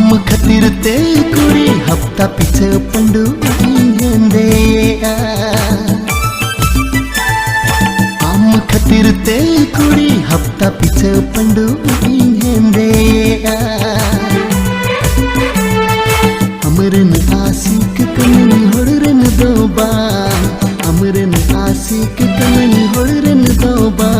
आम खतिर ते कुड़ी हफ्ता पीछे पंडू हेंदे आम खतिर ते कुड़ी हफ्ता पीछे पंडू हेंदे अमरन आशिक कमनी होड़रन दोबा अमरन आशिक कमनी होड़रन दोबा